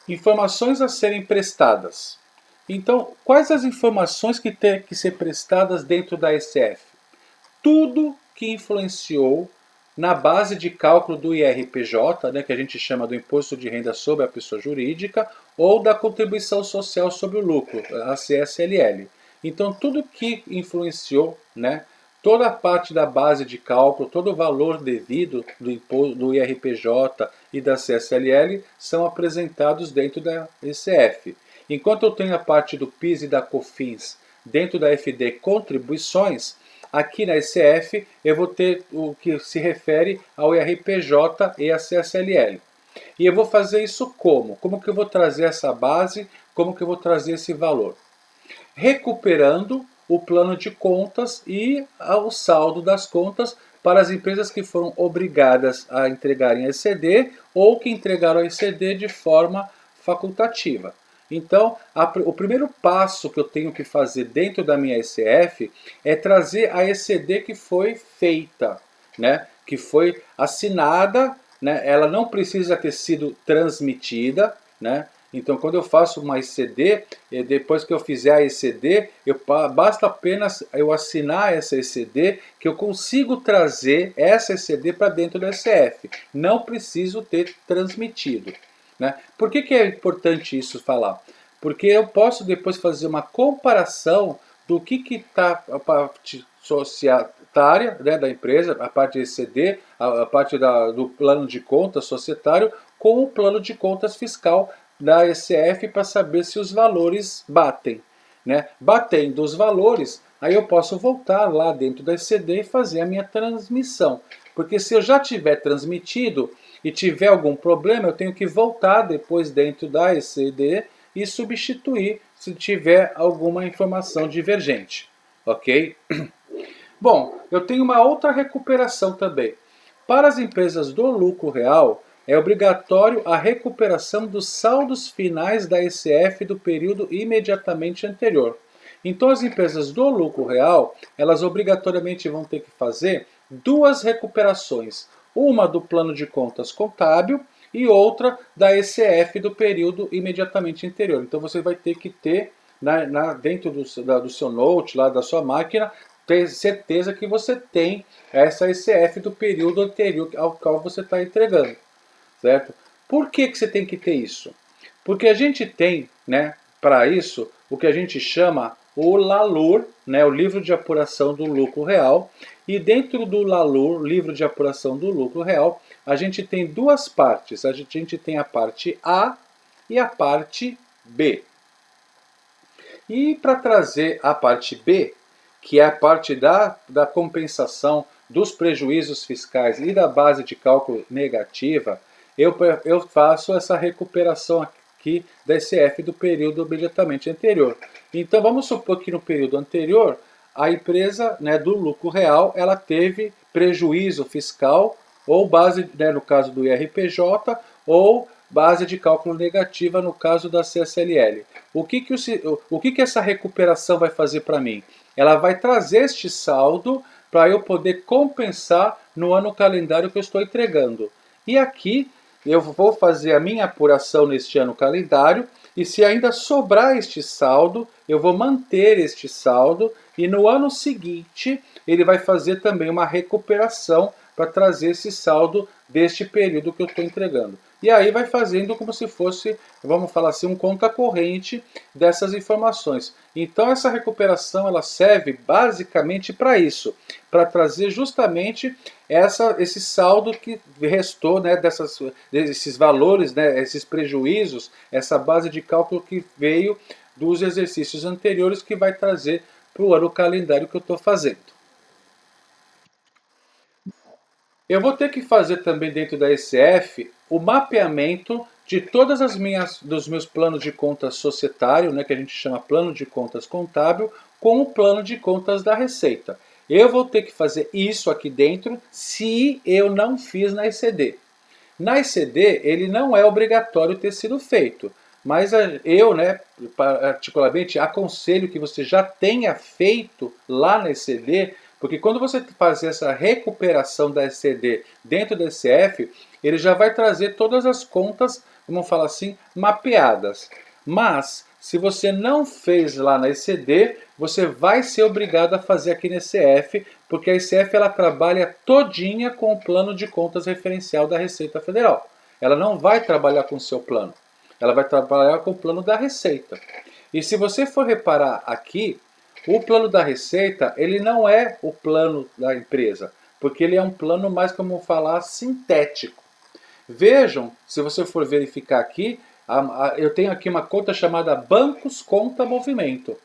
Informações a serem prestadas. Então, quais as informações que têm que ser prestadas dentro da ECF? Tudo que influenciou na base de cálculo do IRPJ, né, que a gente chama do Imposto de Renda sobre a Pessoa Jurídica, ou da Contribuição Social sobre o Lucro, a CSLL. Então, tudo que influenciou, né, toda a parte da base de cálculo, todo o valor devido do IRPJ e da CSLL são apresentados dentro da ECF. Enquanto eu tenho a parte do PIS e da COFINS dentro da FD Contribuições, aqui na ECF eu vou ter o que se refere ao IRPJ e à CSLL. E eu vou fazer isso como? Como que eu vou trazer essa base? Como que eu vou trazer esse valor? Recuperando o plano de contas e o saldo das contas para as empresas que foram obrigadas a entregarem a ECD ou que entregaram a ECD de forma facultativa. Então, o primeiro passo que eu tenho que fazer dentro da minha ECF é trazer a ECD que foi feita, né? Que foi assinada, né? Ela não precisa ter sido transmitida, né? Então, quando eu faço uma ECD, depois que eu fizer a ECD, basta apenas eu assinar essa ECD que eu consigo trazer essa ECD para dentro do ECF. Não preciso ter transmitido. Né? Por que é importante isso falar? Porque eu posso depois fazer uma comparação do que está a parte societária, né, da empresa, a parte ECD, a parte do plano de contas societário, com o plano de contas fiscal da ECF para saber se os valores batem. Né? Batendo os valores, aí eu posso voltar lá dentro da ECD e fazer a minha transmissão. Porque se eu já tiver transmitido e tiver algum problema, eu tenho que voltar depois dentro da ECD e substituir se tiver alguma informação divergente. Ok? Bom, eu tenho uma outra recuperação também. Para as empresas do lucro real, é obrigatório a recuperação dos saldos finais da ECF do período imediatamente anterior. Então, as empresas do lucro real, elas obrigatoriamente vão ter que fazer duas recuperações. Uma do plano de contas contábil e outra da ECF do período imediatamente anterior. Então, você vai ter que ter dentro do seu note, lá da sua máquina, ter certeza que você tem essa ECF do período anterior ao qual você está entregando. Certo? Por que você tem que ter isso? Porque a gente tem, né, para isso, o que a gente chama o LALUR, né, o Livro de Apuração do Lucro Real, e dentro do LALUR, Livro de Apuração do Lucro Real, a gente tem duas partes. A gente tem a parte A e a parte B. E para trazer a parte B, que é a parte da compensação dos prejuízos fiscais e da base de cálculo negativa, eu faço essa recuperação aqui da ECF do período imediatamente anterior. Então vamos supor que no período anterior a empresa, né, do lucro real, ela teve prejuízo fiscal ou base, né, no caso do IRPJ, ou base de cálculo negativa no caso da CSLL. O que essa recuperação vai fazer para mim? Ela vai trazer este saldo para eu poder compensar no ano calendário que eu estou entregando. E aqui eu vou fazer a minha apuração neste ano calendário e se ainda sobrar este saldo, eu vou manter este saldo e no ano seguinte ele vai fazer também uma recuperação para trazer esse saldo deste período que eu estou entregando. E aí vai fazendo como se fosse, vamos falar assim, um conta corrente dessas informações. Então essa recuperação ela serve basicamente para isso, para trazer justamente esse saldo que restou, né, desses valores, né, esses prejuízos, essa base de cálculo que veio dos exercícios anteriores que vai trazer para o ano calendário que eu estou fazendo. Eu vou ter que fazer também dentro da ECF o mapeamento de todas dos meus planos de contas societário, né, que a gente chama plano de contas contábil, com o plano de contas da Receita. Eu vou ter que fazer isso aqui dentro se eu não fiz na ECD. Na ECD, ele não é obrigatório ter sido feito, mas eu, né, particularmente, aconselho que você já tenha feito lá na ECD, porque quando você fazer essa recuperação da ECD dentro da ECF, ele já vai trazer todas as contas vamos falar assim, mapeadas. Mas, se você não fez lá na ECD, você vai ser obrigado a fazer aqui na ECF, porque a ECF ela trabalha todinha com o plano de contas referencial da Receita Federal. Ela não vai trabalhar com o seu plano, ela vai trabalhar com o plano da Receita. E se você for reparar aqui, o plano da Receita, ele não é o plano da empresa, porque ele é um plano mais, como falar, sintético. Vejam, se você for verificar aqui, eu tenho aqui uma conta chamada Bancos Conta Movimento.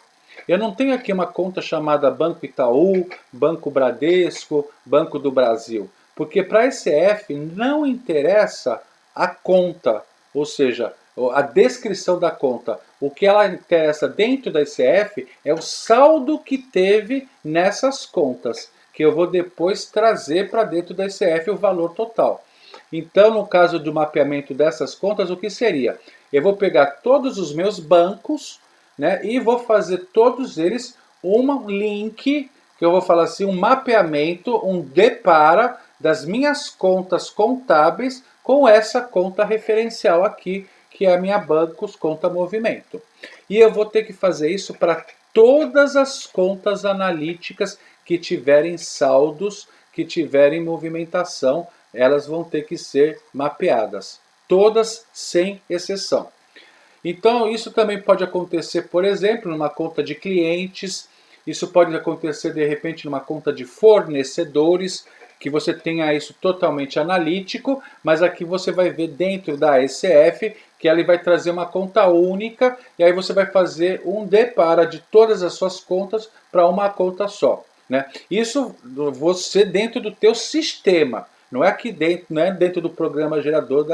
Eu não tenho aqui uma conta chamada Banco Itaú, Banco Bradesco, Banco do Brasil. Porque para a ECF não interessa a conta, ou seja, a descrição da conta. O que ela interessa dentro da ECF é o saldo que teve nessas contas, que eu vou depois trazer para dentro da ECF o valor total. Então, no caso do mapeamento dessas contas, o que seria? Eu vou pegar todos os meus bancos, né, e vou fazer todos eles um link, que eu vou falar assim, um mapeamento, um depara das minhas contas contábeis com essa conta referencial aqui, que é a minha Bancos Conta Movimento. E eu vou ter que fazer isso para todas as contas analíticas que tiverem saldos, que tiverem movimentação, elas vão ter que ser mapeadas, todas sem exceção. Então isso também pode acontecer, por exemplo, numa conta de clientes, isso pode acontecer de repente numa conta de fornecedores, que você tenha isso totalmente analítico, mas aqui você vai ver dentro da ECF que ela vai trazer uma conta única, e aí você vai fazer um depara de todas as suas contas para uma conta só, né? Isso você dentro do teu sistema. Não é aqui dentro, não é dentro do programa gerador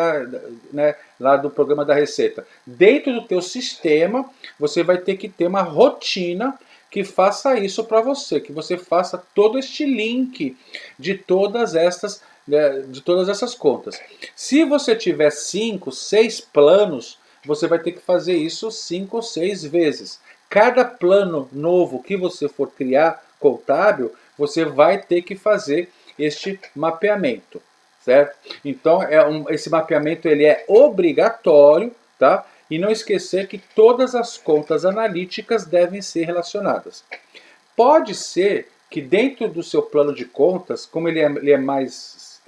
né, lá do programa da Receita. Dentro do teu sistema, você vai ter que ter uma rotina que faça isso para você, que você faça todo este link de todas essas contas. Se você tiver 5, 6 planos, você vai ter que fazer isso 5 ou 6 vezes. Cada plano novo que você for criar contábil, você vai ter que fazer este mapeamento, certo? Então esse mapeamento ele é obrigatório, tá? E não esquecer que todas as contas analíticas devem ser relacionadas. Pode ser que dentro do seu plano de contas, como ele é mais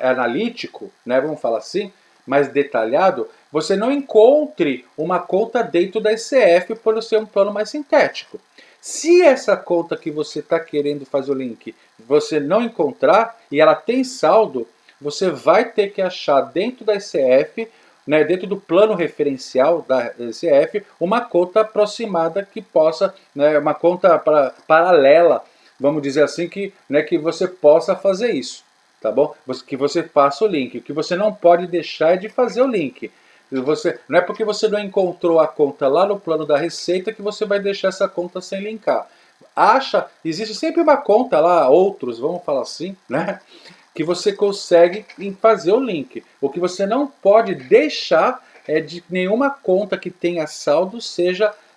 analítico, né, vamos falar assim, mais detalhado, você não encontre uma conta dentro da ECF por ser um plano mais sintético. Se essa conta que você está querendo fazer o link você não encontrar e ela tem saldo, você vai ter que achar dentro da ECF, né, dentro do plano referencial da ECF, uma conta aproximada que possa, né, uma conta paralela, vamos dizer assim, que você possa fazer isso, tá bom? Que você faça o link. O que você não pode deixar é de fazer o link. Não é porque você não encontrou a conta lá no plano da Receita que você vai deixar essa conta sem linkar. Existe sempre uma conta lá, outros, vamos falar assim, né? Que você consegue fazer o link. O que você não pode deixar é de nenhuma conta que tenha saldo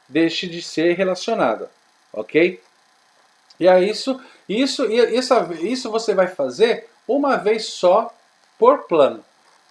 deixe de ser relacionada, ok? E é isso você vai fazer uma vez só por plano,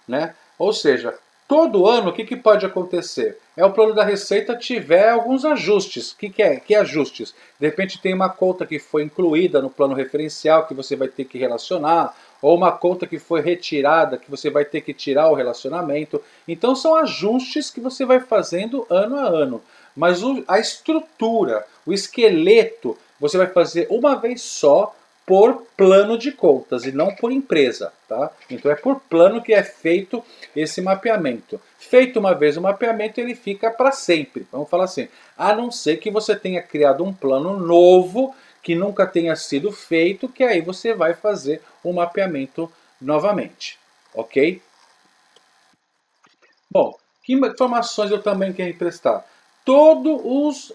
né? Ou seja, todo ano, o que pode acontecer? O plano da Receita tiver alguns ajustes. O que ajustes? De repente tem uma conta que foi incluída no plano referencial que você vai ter que relacionar, ou uma conta que foi retirada que você vai ter que tirar o relacionamento. Então são ajustes que você vai fazendo ano a ano. Mas a estrutura, o esqueleto, você vai fazer uma vez só por plano de contas e não por empresa, tá? Então é por plano que é feito esse mapeamento. Feito uma vez o mapeamento, ele fica para sempre, vamos falar assim. A não ser que você tenha criado um plano novo que nunca tenha sido feito, que aí você vai fazer o mapeamento novamente, ok? Bom, que informações eu também quero prestar? Todos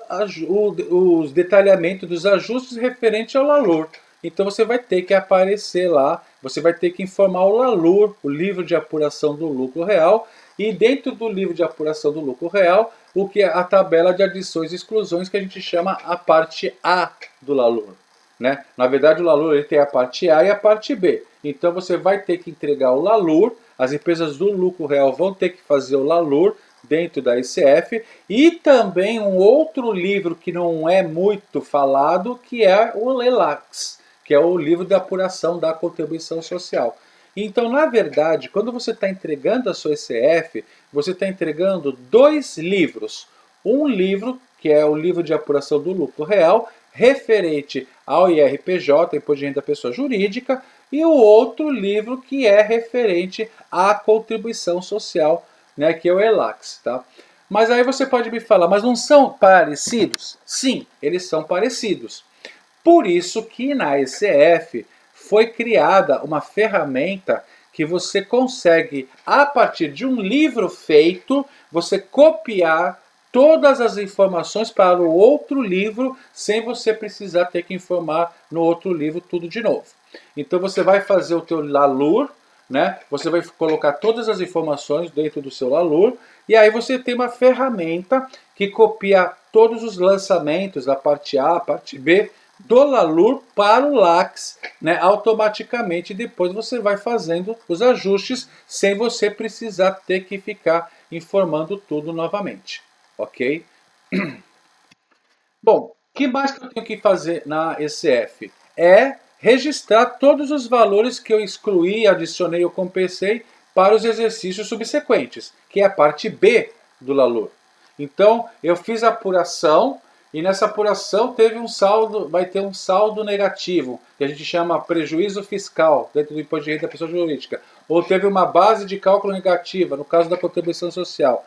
os detalhamentos dos ajustes referentes ao LALUR. Então você vai ter que aparecer lá, você vai ter que informar o LALUR, o livro de apuração do lucro real, e dentro do livro de apuração do lucro real, o que é a tabela de adições e exclusões que a gente chama a parte A do LALUR. Né? Na verdade o LALUR ele tem a parte A e a parte B. Então você vai ter que entregar o LALUR, as empresas do lucro real vão ter que fazer o LALUR dentro da ECF, e também um outro livro que não é muito falado, que é o ELAX, que é o livro de apuração da contribuição social. Então, na verdade, quando você está entregando a sua ECF, você está entregando 2 livros. Um livro, que é o livro de apuração do lucro real, referente ao IRPJ, Imposto de Renda da Pessoa Jurídica, e o outro livro que é referente à contribuição social, né, que é o ELAX. Tá? Mas aí você pode me falar, mas não são parecidos? Sim, eles são parecidos. Por isso que na ECF foi criada uma ferramenta que você consegue, a partir de um livro feito, você copiar todas as informações para o outro livro, sem você precisar ter que informar no outro livro tudo de novo. Então você vai fazer o teu LALUR, né? Você vai colocar todas as informações dentro do seu LALUR, e aí você tem uma ferramenta que copia todos os lançamentos da parte A, a parte B, do LALUR para o LAX, né, automaticamente. Depois você vai fazendo os ajustes sem você precisar ter que ficar informando tudo novamente, ok? Bom, o que mais que eu tenho que fazer na ECF? É registrar todos os valores que eu excluí, adicionei ou compensei para os exercícios subsequentes, que é a parte B do LALUR. Então, eu fiz a apuração, e nessa apuração teve um saldo, vai ter um saldo negativo, que a gente chama prejuízo fiscal, dentro do Imposto de Renda da Pessoa Jurídica. Ou teve uma base de cálculo negativa, no caso da contribuição social.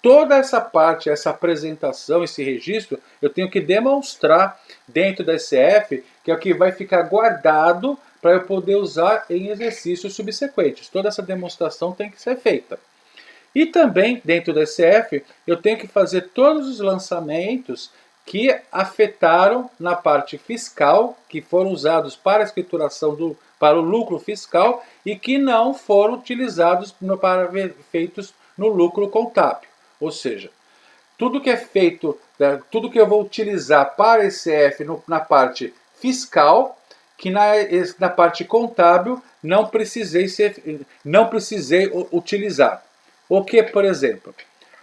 Toda essa parte, essa apresentação, esse registro, eu tenho que demonstrar dentro da ECF, que é o que vai ficar guardado para eu poder usar em exercícios subsequentes. Toda essa demonstração tem que ser feita. E também, dentro da ECF, eu tenho que fazer todos os lançamentos que afetaram na parte fiscal, que foram usados para a escrituração para o lucro fiscal e que não foram utilizados para feitos no lucro contábil. Ou seja, tudo que é feito, tudo que eu vou utilizar para ECF na parte fiscal, que na parte contábil não precisei utilizar. O que, por exemplo?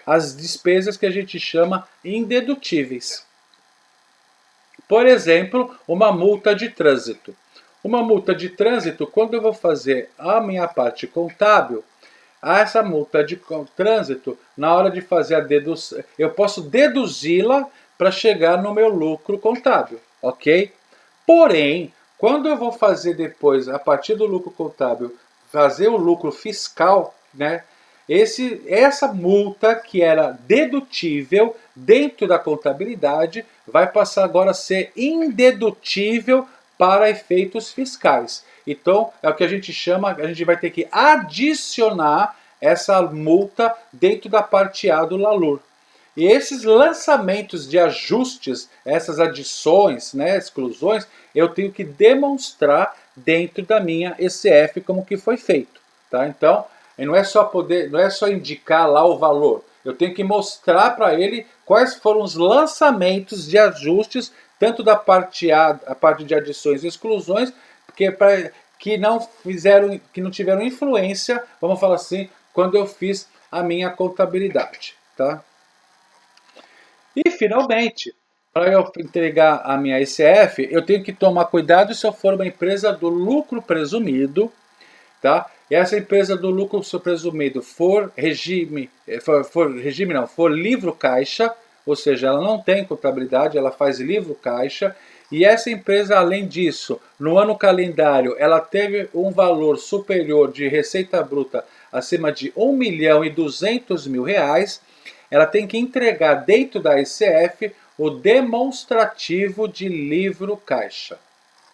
As despesas que a gente chama indedutíveis. Por exemplo, uma multa de trânsito. Uma multa de trânsito, quando eu vou fazer a minha parte contábil, essa multa de trânsito, na hora de fazer a dedução, eu posso deduzi-la para chegar no meu lucro contábil, ok? Porém, quando eu vou fazer depois, a partir do lucro contábil, fazer o lucro fiscal, né? Essa multa que era dedutível dentro da contabilidade vai passar agora a ser indedutível para efeitos fiscais. Então, é o que a gente chama, a gente vai ter que adicionar essa multa dentro da parte A do LALUR. E esses lançamentos de ajustes, essas adições, né, exclusões, eu tenho que demonstrar dentro da minha ECF como que foi feito, tá? Então, não é só indicar lá o valor. Eu tenho que mostrar para ele quais foram os lançamentos de ajustes, tanto da parte A, a parte de adições e exclusões, que não tiveram influência, vamos falar assim, quando eu fiz a minha contabilidade, tá? E finalmente, para eu entregar a minha ECF, eu tenho que tomar cuidado se eu for uma empresa do lucro presumido, tá? E essa empresa do lucro presumido for livro caixa, ou seja, ela não tem contabilidade, ela faz livro caixa, e essa empresa, além disso, no ano calendário, ela teve um valor superior de receita bruta acima de R$ 1.200.000, ela tem que entregar dentro da ECF o demonstrativo de livro caixa.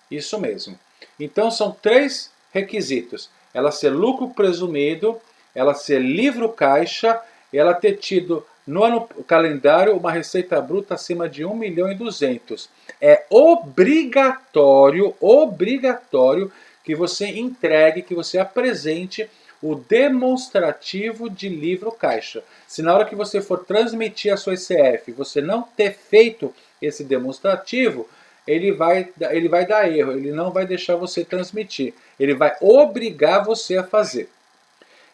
Isso mesmo. Então são 3 requisitos: ela ser lucro presumido, ela ser livro caixa e ela ter tido no ano calendário uma receita bruta acima de 1.200.000. É obrigatório que você entregue, que você apresente o demonstrativo de livro caixa. Se na hora que você for transmitir a sua ECF, você não ter feito esse demonstrativo, ele vai dar erro, ele não vai deixar você transmitir. Ele vai obrigar você a fazer.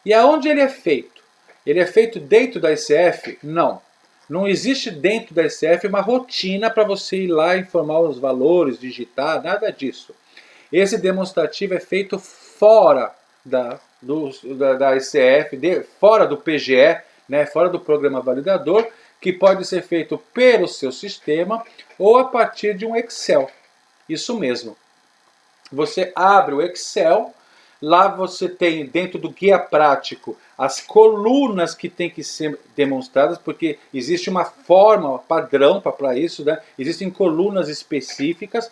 E aonde ele é feito? Ele é feito dentro da ICF? Não. Não existe dentro da ICF uma rotina para você ir lá informar os valores, digitar, nada disso. Esse demonstrativo é feito fora da ICF, fora do PGE, né, fora do programa validador, que pode ser feito pelo seu sistema ou a partir de um Excel. Isso mesmo. Você abre o Excel, lá você tem dentro do guia prático as colunas que tem que ser demonstradas, porque existe uma forma padrão para isso, né? Existem colunas específicas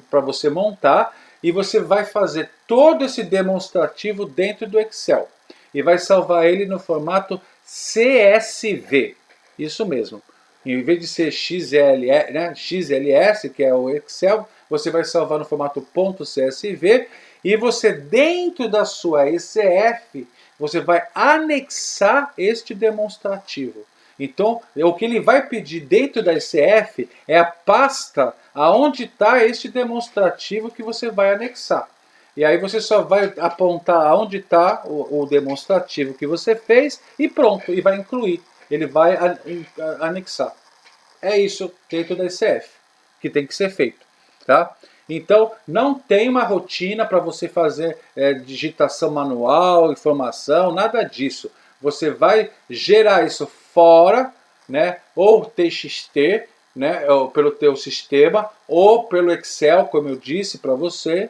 para você montar, e você vai fazer todo esse demonstrativo dentro do Excel e vai salvar ele no formato CSV. Isso mesmo. Em vez de ser XLS, né, XLS, que é o Excel, você vai salvar no formato .csv, e você, dentro da sua ECF, você vai anexar este demonstrativo. Então, o que ele vai pedir dentro da ECF é a pasta aonde está este demonstrativo que você vai anexar. E aí você só vai apontar aonde está o demonstrativo que você fez e pronto, e vai incluir. Ele vai anexar. É isso dentro da ECF que tem que ser feito. Tá? Então, não tem uma rotina para você fazer digitação manual, informação, nada disso. Você vai gerar isso fora, né, ou TXT, né, ou pelo teu sistema, ou pelo Excel, como eu disse para você.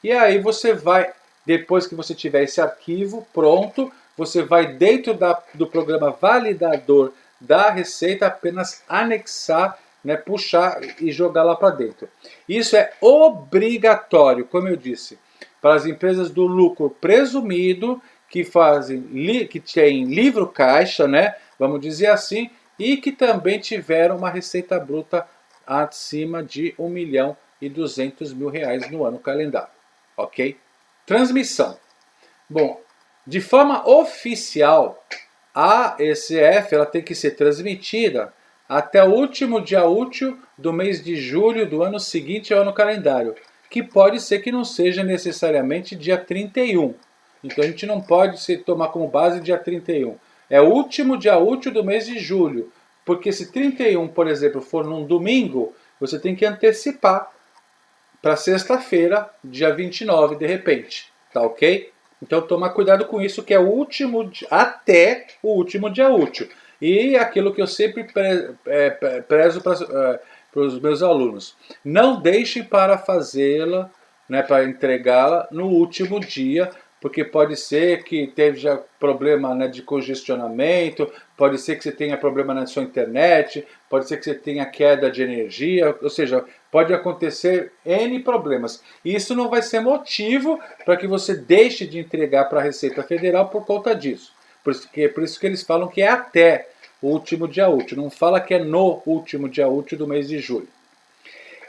E aí você vai, depois que você tiver esse arquivo pronto, você vai dentro do programa validador da Receita apenas anexar, né, puxar e jogar lá para dentro. Isso é obrigatório, como eu disse, para as empresas do lucro presumido, que que têm livro caixa, né, vamos dizer assim, e que também tiveram uma receita bruta acima de R$ 1.200.000 no ano calendário, ok? Transmissão. Bom, de forma oficial, a ECF ela tem que ser transmitida até o último dia útil do mês de julho do ano seguinte ao ano calendário, que pode ser que não seja necessariamente dia 31. Então a gente não pode tomar como base dia 31. É o último dia útil do mês de julho, porque se 31, por exemplo, for num domingo, você tem que antecipar para sexta-feira, dia 29, de repente. Tá ok? Então tomar cuidado com isso, que é o último, até o último dia útil. E aquilo que eu sempre prezo para os meus alunos. Não deixem para fazê-la, né, para entregá-la no último dia, porque pode ser que teve já problema, né, de congestionamento, pode ser que você tenha problema na sua internet, pode ser que você tenha queda de energia, ou seja, pode acontecer N problemas. E isso não vai ser motivo para que você deixe de entregar para a Receita Federal por conta disso. Por isso que eles falam que é até o último dia útil, não fala que é no último dia útil do mês de julho.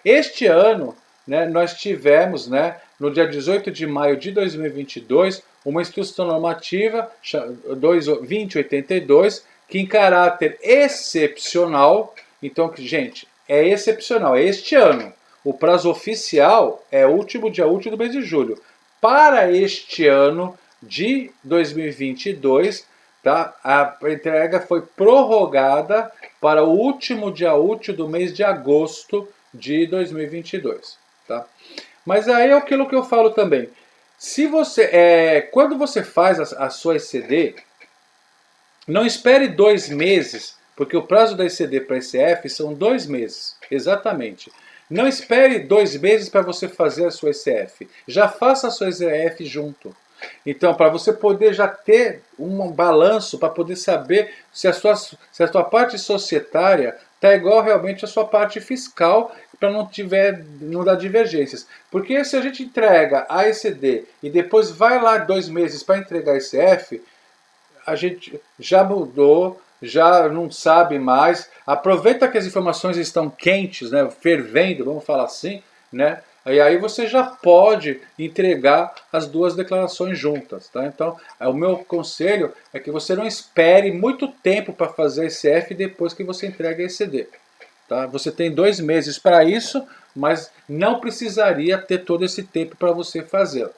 Este ano, né, nós tivemos, né, no dia 18 de maio de 2022, uma instrução normativa 2082, que em caráter excepcional, então, gente, é excepcional, é este ano. O prazo oficial é o último dia útil do mês de julho. Para este ano de 2022, tá, a entrega foi prorrogada para o último dia útil do mês de agosto de 2022. Tá? Mas aí é aquilo que eu falo também. Se você, quando você faz a sua ECD, não espere 2 meses, porque o prazo da ECD para a ECF são 2 meses, exatamente. Não espere 2 meses para você fazer a sua ECF. Já faça a sua ECF junto. Então, para você poder já ter um balanço, para poder saber se a sua parte societária está igual realmente à sua parte fiscal, para não dar divergências. Porque se a gente entrega a ECD e depois vai lá 2 meses para entregar a ECF, a gente já mudou, já não sabe mais. Aproveita que as informações estão quentes, né, fervendo, vamos falar assim, né? E aí você já pode entregar as duas declarações juntas. Tá? Então, o meu conselho é que você não espere muito tempo para fazer a ECF depois que você entrega a ECD. Tá? Você tem 2 meses para isso, mas não precisaria ter todo esse tempo para você fazê-lo.